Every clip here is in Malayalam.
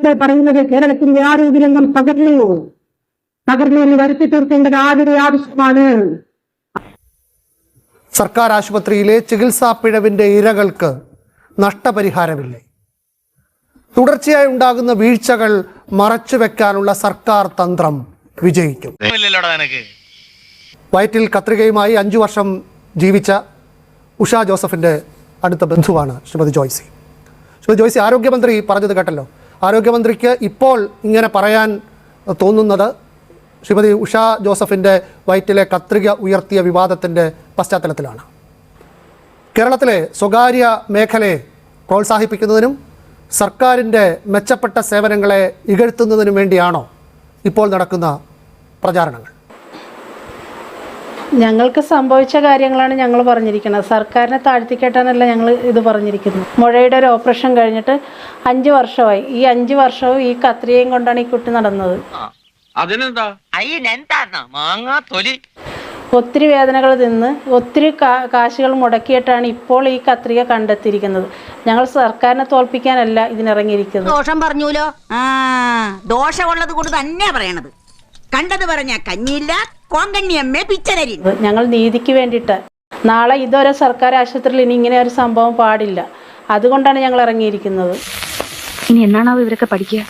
നേതാക്കൾ പറയുന്നത് കേരളത്തിന്റെ ആരോഗ്യരംഗം തകർന്നു എന്ന് വരുത്തി തീർക്കേണ്ടത് ആരുടെ ആവശ്യമാണ്? സർക്കാർ ആശുപത്രിയിലെ ചികിത്സാ പിഴവിന്റെ ഇരകൾക്ക് നഷ്ടപരിഹാരമില്ലേ? തുടർച്ചയായി ഉണ്ടാകുന്ന വീഴ്ചകൾ മറച്ചുവെക്കാനുള്ള സർക്കാർ തന്ത്രം വിജയിക്കും. വയറ്റിൽ കത്രികയുമായി 5 വർഷം ജീവിച്ച ഉഷ ജോസഫിന്റെ അടുത്ത ബന്ധുവാണ് ശ്രീമതി ജോയ്സി. ശ്രീമതി ജോയ്സി, ആരോഗ്യമന്ത്രി പറഞ്ഞത് കേട്ടല്ലോ. ആരോഗ്യമന്ത്രിക്ക് ഇപ്പോൾ ഇങ്ങനെ പറയാൻ തോന്നുന്നത് ശ്രീമതി ഉഷ ജോസഫിന്റെ വയറ്റിലെ കത്രിക ഉയർത്തിയ വിവാദത്തിന്റെ പശ്ചാത്തലത്തിലാണ്. കേരളത്തിലെ സ്വകാര്യ മേഖലയെ പ്രോത്സാഹിപ്പിക്കുന്നതിനും സർക്കാരിൻ്റെ മെച്ചപ്പെട്ട സേവനങ്ങളെ ഇകഴ്ത്തുന്നതിനും വേണ്ടിയാണോ ഇപ്പോൾ നടക്കുന്ന പ്രചാരണങ്ങൾ? ഞങ്ങൾക്ക് സംഭവിച്ച കാര്യങ്ങളാണ് ഞങ്ങൾ പറഞ്ഞിരിക്കുന്നത്. സർക്കാരിനെ താഴ്ത്തിക്കെട്ടാനല്ല ഞങ്ങൾ ഇത് പറഞ്ഞിരിക്കുന്നത്. മുഴയുടെ ഒരു ഓപ്പറേഷൻ കഴിഞ്ഞിട്ട് 5 വർഷമായി. ഈ 5 വർഷവും ഈ കത്രികയും കൊണ്ടാണ് ഈ കുട്ടി നടന്നത്. ഒത്തിരി വേദനകൾ തിന്ന് ഒത്തിരി കാശുകൾ മുടക്കിയിട്ടാണ് ഇപ്പോൾ ഈ കത്രിക കണ്ടെത്തിയിരിക്കുന്നത്. ഞങ്ങൾ സർക്കാരിനെ തോൽപ്പിക്കാനല്ല ഇതിനിറങ്ങിയിരിക്കുന്നത്. ദോഷം പറഞ്ഞൂലോ, ദോഷമുള്ളത് കൊണ്ട് തന്നെയാ പറയണത്. കണ്ടത് പറഞ്ഞ കഞ്ഞിയില്ല, കോങ്കണ്ണിയമ്മേ പിച്ചനരി. ഞങ്ങൾ നീതിക്ക് വേണ്ടിയിട്ട് നാളെ ഇതൊരു സർക്കാർ ആശുപത്രിയിൽ ഇനി ഇങ്ങനെ ഒരു സംഭവം പാടില്ല. അതുകൊണ്ടാണ് ഞങ്ങൾ ഇറങ്ങിയിരിക്കുന്നത്. ഇനി എന്നാണോ ഇവരൊക്കെ പഠിക്കുക?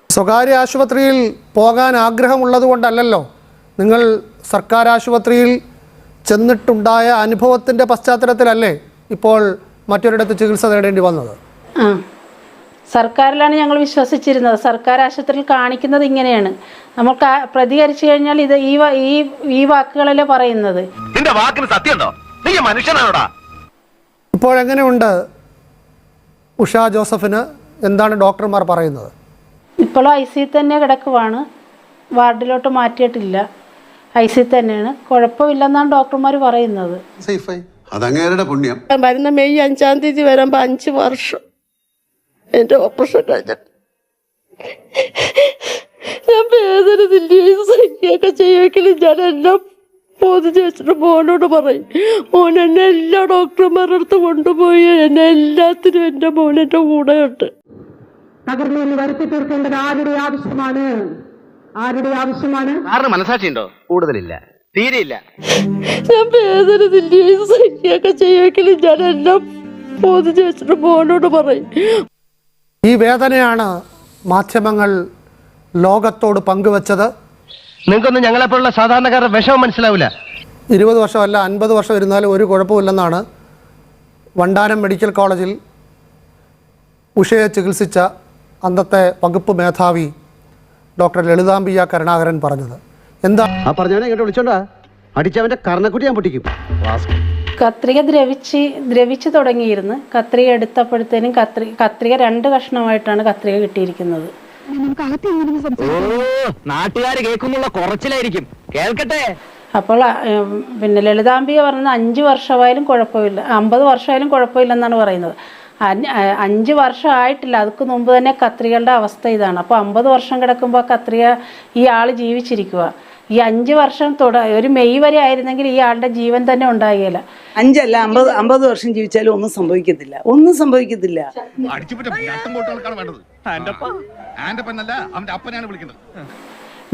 സ്വകാര്യ ആശുപത്രിയിൽ പോകാൻ ആഗ്രഹമുള്ളത് കൊണ്ടല്ലല്ലോ നിങ്ങൾ സർക്കാർ ആശുപത്രിയിൽ ചെന്നിട്ടുണ്ടായ അനുഭവത്തിൻ്റെ പശ്ചാത്തലത്തിലല്ലേ ഇപ്പോൾ മറ്റൊരിടത്ത് ചികിത്സ തേടേണ്ടി വന്നത്? സർക്കാരിലാണ് ഞങ്ങൾ വിശ്വസിച്ചിരുന്നത്. സർക്കാർ ആശുപത്രിയിൽ കാണിക്കുന്നത് ഇങ്ങനെയാണ്. നമ്മൾ പ്രതികരിച്ചു കഴിഞ്ഞാൽ ഇത് ഈ വാക്കുകളല്ലേ പറയുന്നത്. ഇപ്പോഴെങ്ങനെയുണ്ട് ഉഷ ജോസഫിന്? എന്താണ് ഡോക്ടർമാർ പറയുന്നത്? ഇപ്പോഴും IC തന്നെ കിടക്കുവാണ്. വാർഡിലോട്ട് മാറ്റിയിട്ടില്ല. IC തന്നെയാണ്. കുഴപ്പമില്ലെന്നാണ് ഡോക്ടർമാർ പറയുന്നത്. വരുന്ന മെയ് 5-ാം തീയതി വരുമ്പോൾ 5 വർഷം എൻ്റെ ഓപ്പറേഷൻ കഴിഞ്ഞിട്ട് ഞാൻ വേദനയൊക്കെ ചെയ്യുമെങ്കിലും ഞാൻ എല്ലാം പൊതിച്ച് വെച്ചിട്ട് മോനോട് പറയും. മോൻ എന്നെ എല്ലാ ഡോക്ടർമാരുടെ അടുത്ത് കൊണ്ടുപോയി. എന്നെ എല്ലാത്തിനും എൻ്റെ മോൻ എൻ്റെ കൂടെയുണ്ട്. തകർന്നു എന്ന് വരുത്തി തീർക്കേണ്ടത് ആരുടെ ആവശ്യമാണ്? മനസാക്ഷിയുണ്ടോ? കൂടുതലില്ല, തീരെയില്ല. ഞാൻ വേദനയൊക്കെ ചെയ്യുമെങ്കിലും ഞാൻ എല്ലാം പൊതിച്ച് വെച്ചിട്ട് മോനോട് പറയും. ഈ വേദനയാണ് മാധ്യമങ്ങൾ ലോകത്തോട് പങ്കുവച്ചത്. നിങ്ങൾക്കൊന്നും ഞങ്ങളെപ്പോലുള്ള സാധാരണക്കാരുടെ വിഷമം മനസ്സിലാവില്ല. 20 വർഷമല്ല 50 വർഷം ഇരുന്നാലും ഒരു കുഴപ്പമില്ലെന്നാണ് വണ്ടാനം മെഡിക്കൽ കോളേജിൽ ഉഷയെ ചികിത്സിച്ച അന്നത്തെ വകുപ്പ് മേധാവി ഡോക്ടർ ലളിതാംബിക കരുണാകരൻ പറഞ്ഞത്. എന്താ പറഞ്ഞവനെ ഇങ്ങോട്ട് വിളിച്ചോണ്ടാ അടിച്ചവന്റെ കർണക്കുട്ടി ഞാൻ പൊട്ടിക്കും. കത്രിക ദ്രവിച്ച് തുടങ്ങിയിരുന്നു. കത്രിക എടുത്തപ്പോഴത്തേനും കത്രിക 2 കഷ്ണമായിട്ടാണ് കത്രിക കിട്ടിയിരിക്കുന്നത്. നാട്ടുകാർ കേൾക്കുന്നുള്ള കുറച്ചിലായിരിക്കും, കേൾക്കട്ടെ. അപ്പോൾ പിന്നെ ലളിതാംബിക പറഞ്ഞത് 5 വർഷമായാലും കുഴപ്പമില്ല, 50 വർഷമായാലും കുഴപ്പമില്ലെന്നാണ് പറയുന്നത്. 5 വർഷം ആയിട്ടില്ല. അതിക്ക് മുമ്പ് തന്നെ കത്രികളുടെ അവസ്ഥ ഇതാണ്. അപ്പോൾ 50 വർഷം കിടക്കുമ്പോൾ കത്രിക ഈ ആൾ ജീവിച്ചിരിക്കുക. ഈ 5 വർഷം ഒരു മെയ് വരെ ആയിരുന്നെങ്കിൽ ഈ ആളുടെ ജീവൻ തന്നെ ഉണ്ടാകില്ല. 5 അല്ല 50 വർഷം ജീവിച്ചാലും ഒന്നും സംഭവിക്കത്തില്ല.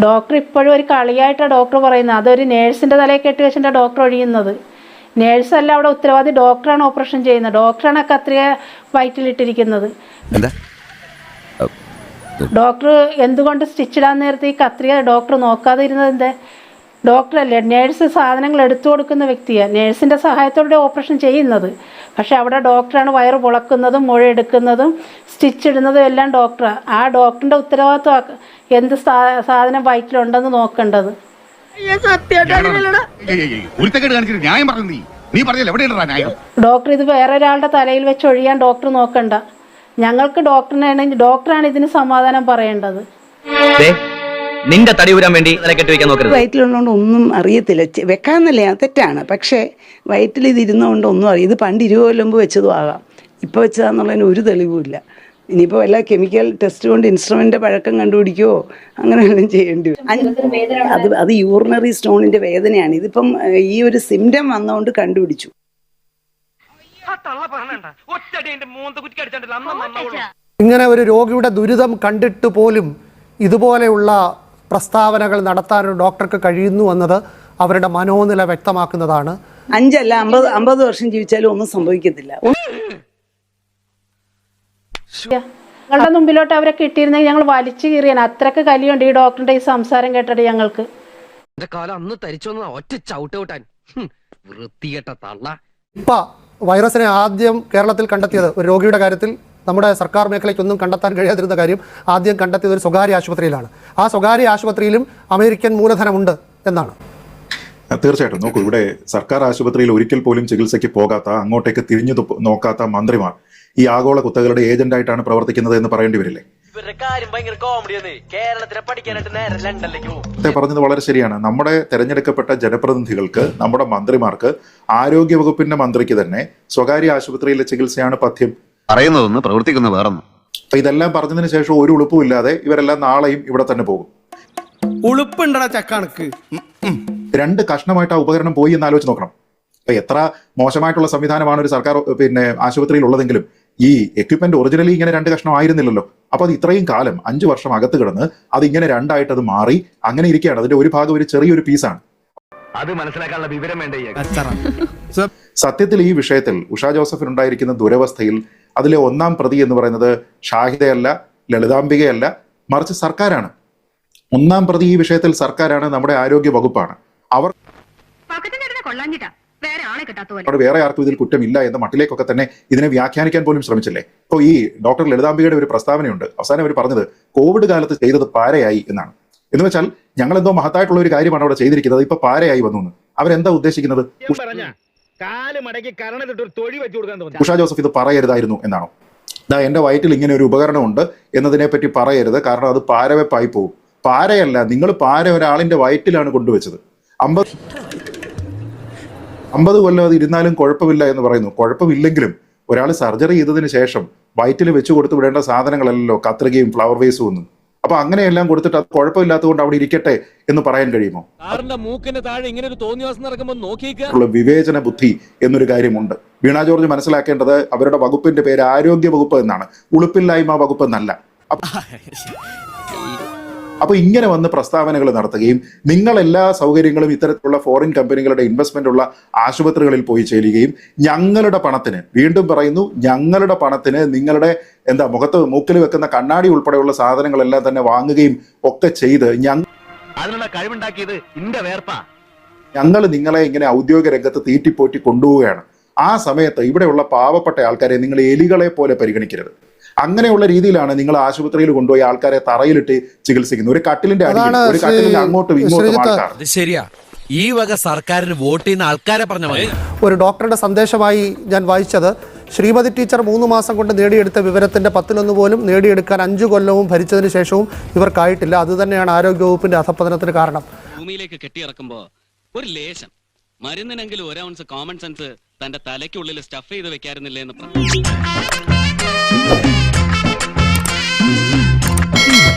ഡോക്ടർ ഇപ്പോഴും ഒരു കളിയായിട്ടാണ് ഡോക്ടർ പറയുന്നത്. അതൊരു നേഴ്സിന്റെ തലയിൽ കെട്ടി വെച്ചിട്ട് ഡോക്ടർ ഒഴിയുന്നത്. നേഴ്സല്ല അവിടെ ഉത്തരവാദി, ഡോക്ടറാണ് ഓപ്പറേഷൻ ചെയ്യുന്നത്. ഡോക്ടറാണ് കത്രിക വയറ്റിലിട്ടിരിക്കുന്നത്. ഡോക്ടർ എന്തുകൊണ്ട് സ്റ്റിച്ചിടാൻ നേരത്തെ ഈ കത്രിക ഡോക്ടർ നോക്കാതെ ഇരുന്നത് എന്താ? ഡോക്ടറല്ലേ, നേഴ്സ് സാധനങ്ങൾ എടുത്തു കൊടുക്കുന്ന വ്യക്തിയാണ്. നേഴ്സിൻ്റെ സഹായത്തോടെ ഓപ്പറേഷൻ ചെയ്യുന്നത്. പക്ഷെ അവിടെ ഡോക്ടറാണ് വയറ് പൊളക്കുന്നതും മുഴയെടുക്കുന്നതും സ്റ്റിച്ചിടുന്നതും എല്ലാം ഡോക്ടറാണ്. ആ ഡോക്ടറിൻ്റെ ഉത്തരവാദിത്വം എന്ത് സാധനം വയറ്റിലുണ്ടെന്ന് നോക്കേണ്ടത്. ഡോക്ടർ ഇത് വേറെ ഒരാളുടെ തലയിൽ വെച്ച് ഒഴിയാൻ ഡോക്ടർ നോക്കണ്ട. ഞങ്ങൾക്ക് ഡോക്ടറാണ് ഇതിന് സമാധാനം പറയേണ്ടത്. നിന്റെ തടി ഊരാൻ വേണ്ടി വയറ്റിലുള്ളതുകൊണ്ട് ഒന്നും അറിയത്തില്ല. വെക്കാന്നല്ലേ, തെറ്റാണ്. പക്ഷേ വയറ്റിൽ ഇത് ഇരുന്നുകൊണ്ട് ഒന്നും അറിയാം. ഇത് പണ്ട് 20 കൊല്ലം മുമ്പ് വെച്ചതും ആകാം. ഇപ്പോൾ വെച്ചതാന്നുള്ളതിന് ഒരു തെളിവുമില്ല. ഇനിയിപ്പോൾ വല്ല കെമിക്കൽ ടെസ്റ്റ് കൊണ്ട് ഇൻസ്ട്രുമെൻ്റ് പഴക്കം കണ്ടുപിടിക്കുകയോ അങ്ങനെ വല്ലതും ചെയ്യേണ്ടി വരും. അത് യൂറിനറി സ്റ്റോണിൻ്റെ വേദനയാണ്. ഇതിപ്പം ഈ ഒരു സിംറ്റം വന്നുകൊണ്ട് കണ്ടുപിടിച്ചു. ഇങ്ങനെ ഒരു രോഗിയുടെ ദുരിതം കണ്ടിട്ട് പോലും ഇതുപോലെയുള്ള പ്രസ്താവനകൾ നടത്താൻ ഒരു ഡോക്ടർക്ക് കഴിയുന്നു എന്നത് അവരുടെ മനോനില വ്യക്തമാക്കുന്നതാണ്. 5 അല്ല 50 വർഷം ജീവിച്ചാലും ഒന്നും സംഭവിക്കത്തില്ല. ഞങ്ങളുടെ മുമ്പിലോട്ട് അവരെ കിട്ടിയിരുന്നെങ്കിൽ ഞങ്ങൾ വലിച്ചു കീറിയാണ്. അത്രക്ക് കലിയുണ്ട് ഈ ഡോക്ടറിന്റെ ഈ സംസാരം കേട്ടിട്ട് ഞങ്ങൾക്ക്. ഇപ്പൊ വൈറസിനെ ആദ്യം കേരളത്തിൽ കണ്ടെത്തിയത് ഒരു രോഗിയുടെ കാര്യത്തിൽ നമ്മുടെ സർക്കാർ മേഖലയ്ക്കൊന്നും കണ്ടെത്താൻ കഴിയാതിരുന്ന കാര്യം ആദ്യം കണ്ടെത്തിയത് ഒരു സ്വകാര്യ ആശുപത്രിയിലാണ്. ആ സ്വകാര്യ ആശുപത്രിയിലും അമേരിക്കൻ മൂലധനമുണ്ട് എന്നാണ്. തീർച്ചയായിട്ടും നോക്കൂ, ഇവിടെ സർക്കാർ ആശുപത്രിയിൽ ഒരിക്കൽ പോലും ചികിത്സയ്ക്ക് പോകാത്ത, അങ്ങോട്ടേക്ക് തിരിഞ്ഞു നോക്കാത്ത മന്ത്രിമാർ ഈ ആഗോള കുത്തകളുടെ ഏജന്റായിട്ടാണ് പ്രവർത്തിക്കുന്നത് എന്ന് പറയേണ്ടി വരില്ലേ? പറഞ്ഞത് വളരെ ശരിയാണ്. നമ്മുടെ തെരഞ്ഞെടുക്കപ്പെട്ട ജനപ്രതിനിധികൾക്ക്, നമ്മുടെ മന്ത്രിമാർക്ക്, ആരോഗ്യ വകുപ്പിന്റെ മന്ത്രിക്ക് തന്നെ സ്വകാര്യ ആശുപത്രിയിലെ ചികിത്സയാണ് പഥ്യം. പറയുന്നതൊന്ന് പ്രവർത്തിക്കുന്ന വേറൊന്നും. അപ്പൊ ഇതെല്ലാം പറഞ്ഞതിന് ശേഷം ഒരു ഉളുപ്പുമില്ലാതെ ഇവരെല്ലാം നാളെയും ഇവിടെ തന്നെ പോകും. ഉളുപ്പുണ്ടടാ ചക്കാണക്ക്. 2 കഷ്ണമായിട്ട് ആ ഉപകരണം പോയി എന്ന് ആലോചിച്ച് നോക്കണം. അപ്പൊ എത്ര മോശമായിട്ടുള്ള സംവിധാനമാണ് ഒരു സർക്കാർ ആശുപത്രിയിൽ ഉള്ളതെങ്കിലും ഈ എക്യുപ്മെന്റ് ഒറിജിനലി ഇങ്ങനെ 2 കഷ്ണം ആയിരുന്നില്ലല്ലോ. അപ്പൊ അത് ഇത്രയും കാലം 5 വർഷം അകത്ത് കിടന്ന് അത് ഇങ്ങനെ 2 ആയിട്ട് അത് മാറി അങ്ങനെ ഇരിക്കുകയാണ്. അതിന്റെ ഒരു ഭാഗം ഒരു ചെറിയൊരു പീസാണ്. അത് മനസ്സിലാക്കാനുള്ള വിവരം വേണ്ടേ? സത്യത്തിൽ ഈ വിഷയത്തിൽ ഉഷാ ജോസഫിനുണ്ടായിരിക്കുന്ന ദുരവസ്ഥയിൽ അതിലെ 1ാം പ്രതി എന്ന് പറയുന്നത് ഷാഹിദയല്ല, ലളിതാംബികയല്ല, മറിച്ച് സർക്കാരാണ്. 1ാം പ്രതി ഈ വിഷയത്തിൽ സർക്കാരാണ്, നമ്മുടെ ആരോഗ്യ വകുപ്പാണ്. അവർ വേറെ ആർക്കും ഇതിൽ കുറ്റമില്ല എന്ന മട്ടിലേക്കൊക്കെ തന്നെ ഇതിനെ വ്യാഖ്യാനിക്കാൻ പോലും ശ്രമിച്ചില്ലേ? ഇപ്പോൾ ഈ ഡോക്ടർ ലളിതാംബികയുടെ ഒരു പ്രസ്താവനയുണ്ട്. അവസാനം അവർ പറഞ്ഞത് കോവിഡ് കാലത്ത് ചെയ്തത് പാരയായി എന്നാണ്. എന്ന് വെച്ചാൽ ഞങ്ങൾ എന്തോ മഹത്തായിട്ടുള്ള ഒരു കാര്യമാണ് അവിടെ ചെയ്തിരിക്കുന്നത്, ഇപ്പൊ പാരയായി വന്നു എന്ന്. അവരെന്താ ഉദ്ദേശിക്കുന്നത്? ഉഷാ ജോസഫ് ഇത് പറയരുതായിരുന്നു എന്നാണോ? എന്റെ വയറ്റിൽ ഇങ്ങനെ ഒരു ഉപകരണമുണ്ട് എന്നതിനെ പറ്റി പറയരുത്, കാരണം അത് പാരവെപ്പായി പോകും. പാരയല്ല, നിങ്ങൾ പാര ഒരാളിന്റെ വയറ്റിലാണ് കൊണ്ടുവച്ചത്. 50 കൊല്ലം അത് ഇരുന്നാലും കുഴപ്പമില്ല എന്ന് പറയുന്നു. കുഴപ്പമില്ലെങ്കിലും ഒരാൾ സർജറി ചെയ്തതിന് ശേഷം വയറ്റിൽ വെച്ച് കൊടുത്തു വിടേണ്ട സാധനങ്ങളല്ലല്ലോ കത്രികയും ഫ്ലവർ വേസും ഒന്നും. അപ്പൊ അങ്ങനെയെല്ലാം കൊടുത്തിട്ട് അത് കുഴപ്പമില്ലാത്തതുകൊണ്ട് അവിടെ ഇരിക്കട്ടെ എന്ന് പറയാൻ കഴിയുമോ? വിവേചന ബുദ്ധി എന്നൊരു കാര്യമുണ്ട്. വീണ ജോർജ് മനസ്സിലാക്കേണ്ടത് അവരുടെ വകുപ്പിന്റെ പേര് ആരോഗ്യ വകുപ്പ് എന്നാണ്, ഉളുപ്പില്ലായ്മ വകുപ്പ് എന്നല്ല. അപ്പൊ ഇങ്ങനെ വന്ന് പ്രസ്താവനകൾ നടത്തുകയും നിങ്ങൾ എല്ലാ സൗകര്യങ്ങളും ഇത്തരത്തിലുള്ള ഫോറിൻ കമ്പനികളുടെ ഇൻവെസ്റ്റ്മെന്റ് ഉള്ള ആശുപത്രികളിൽ പോയി ചേരുകയും ഞങ്ങളുടെ പണത്തിന്, വീണ്ടും പറയുന്നു, ഞങ്ങളുടെ പണത്തിന് നിങ്ങളുടെ മുഖത്ത് മൂക്കിൽ വെക്കുന്ന കണ്ണാടി ഉൾപ്പെടെയുള്ള സാധനങ്ങളെല്ലാം തന്നെ വാങ്ങുകയും ഒക്കെ ചെയ്ത് ഞങ്ങൾ നിങ്ങളെ ഇങ്ങനെ ഔദ്യോഗിക രംഗത്ത് തീറ്റിപ്പോറ്റി കൊണ്ടുപോവുകയാണ്. ആ സമയത്ത് ഇവിടെയുള്ള പാവപ്പെട്ട ആൾക്കാരെ നിങ്ങൾ എലികളെ പോലെ പരിഗണിക്കരുത്. അങ്ങനെയുള്ള രീതിയിലാണ് നിങ്ങൾ ആശുപത്രിയിൽ കൊണ്ടുപോയി ആൾക്കാരെ തറയിലിട്ട് ചികിത്സിക്കുന്നത്. ഒരു കട്ടിലിന്റെ അടിയിൽ, ഒരു കട്ടിലിന്റെ അങ്ങോട്ടും ഇങ്ങോട്ടും ആൾക്കാർ. ശരിയാ, ഈ വക സർക്കാരിന് വോട്ട് ചെയ്യുന്ന ആൾക്കാരെ പറഞ്ഞ ഒരു ഡോക്ടറുടെ സന്ദേശമായി ഞാൻ വായിച്ചത്, ശ്രീമതി ടീച്ചർ 3 മാസം കൊണ്ട് നേടിയെടുത്ത വിവരത്തിന്റെ 10-1 പോലും നേടിയെടുക്കാൻ 5 കൊല്ലവും ഭരിച്ചതിന് ശേഷവും ഇവർക്കായിട്ടില്ല. അതുതന്നെയാണ് ആരോഗ്യവകുപ്പിന്റെ അധപ്പതനത്തിന് കാരണം. ഭൂമിയിലേക്ക് കെട്ടിയിറക്കുമ്പോ ഒരു ലേശം മരുന്നിനെങ്കിലും 1 ഔൺസ് കോമൺ സെൻസ് തന്റെ തലയ്ക്കുള്ളിൽ സ്റ്റഫ് ചെയ്ത് വെക്കാറുന്നില്ലേ എന്ന്